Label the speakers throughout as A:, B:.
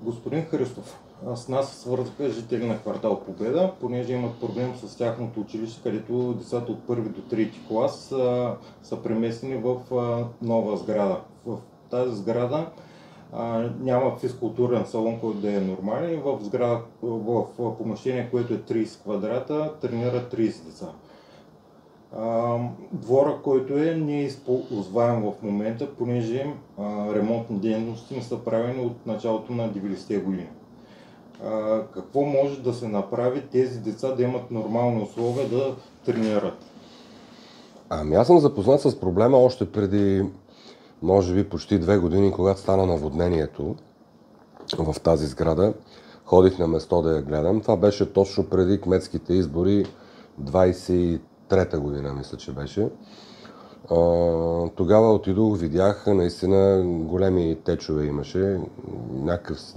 A: Господин Христов, с нас свързаха жители на квартал Победа, понеже имат проблем с тяхното училище, където децата от първи до трети клас са преместени в нова сграда. В тази сграда няма физкултурен салон, който да е нормален. В помещение, което е 30 квадрата, тренират 30 деца. Двора, който не е използваем в момента, понеже ремонтни дейности не са правени от началото на 90-те години. Какво може да се направи тези деца да имат нормални условия да тренират?
B: Аз съм запознат с проблема още преди, може би, почти 2 години, когато стана наводнението в тази сграда. Ходих на место да я гледам. Това беше точно преди кметските избори 23-та година, мисля, че беше. Тогава отидох, видях, наистина големи течове имаше,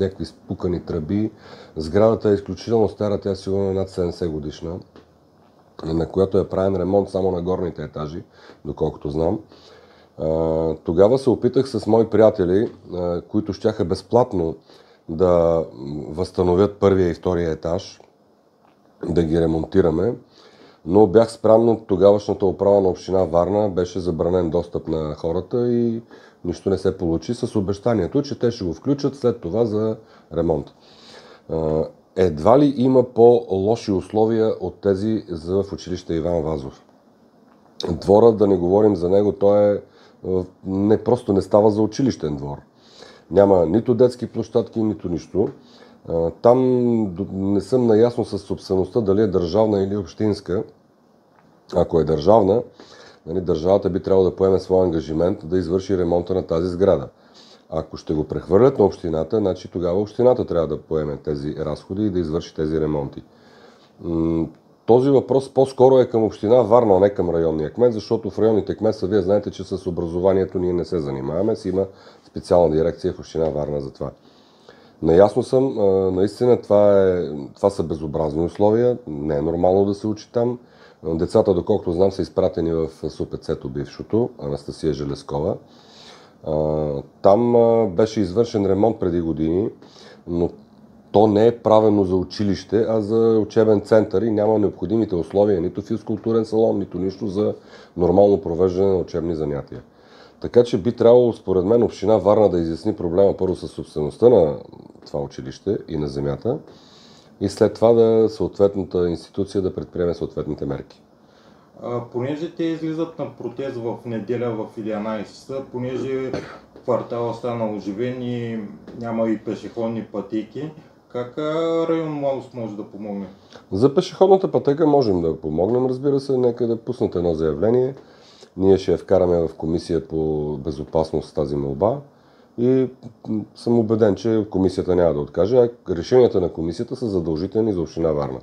B: някакви спукани тръби. Сградата е изключително стара, тя сигурно е над 70 годишна, на която е правен ремонт само на горните етажи, доколкото знам. Тогава се опитах с мои приятели, които щяха безплатно да възстановят първия и втория етаж, да ги ремонтираме, но бях спрян от тогавашната управа на община Варна, беше забранен достъп на хората и нищо не се получи с обещанието, че те ще го включат след това за ремонт. Едва ли има по-лоши условия от тези в училище Иван Вазов. Дворът, да не говорим за него, той просто не става за училищен двор. Няма нито детски площадки, нито нищо. Там не съм наясно с собствеността, дали е държавна или общинска. Ако е държавна, държавата би трябвало да поеме своя ангажимент да извърши ремонта на тази сграда. Ако ще го прехвърлят на общината, значи тогава общината трябва да поеме тези разходи и да извърши тези ремонти. Този въпрос по-скоро е към община Варна, а не към районния кмет, защото в районните кметства вие знаете, че с образованието ние не се занимаваме, си има специална дирекция в община Варна за това. Наясно съм, наистина това са безобразни условия, не е нормално да се учи там. Децата, доколкото знам, са изпратени в СУПЦ-то бившото, Анастасия Железкова. Там беше извършен ремонт преди години, но то не е правено за училище, а за учебен център и няма необходимите условия, нито физкултурен салон, нито нищо за нормално провеждане на учебни занятия. Така че би трябвало, според мен, община Варна да изясни проблема първо със собствеността на това училище и на земята и след това съответната институция да предприеме съответните мерки.
A: Понеже те излизат на протест в неделя в 11 часа, понеже кварталът стана оживен и няма и пешеходни пътеки, как район Младост може да помогне?
B: За пешеходната пътека можем да помогнем, разбира се, нека да пуснат едно заявление. Ние ще я вкараме в комисия по безопасност с тази молба и съм убеден, че комисията няма да откаже, а решенията на комисията са задължителни за община Варна.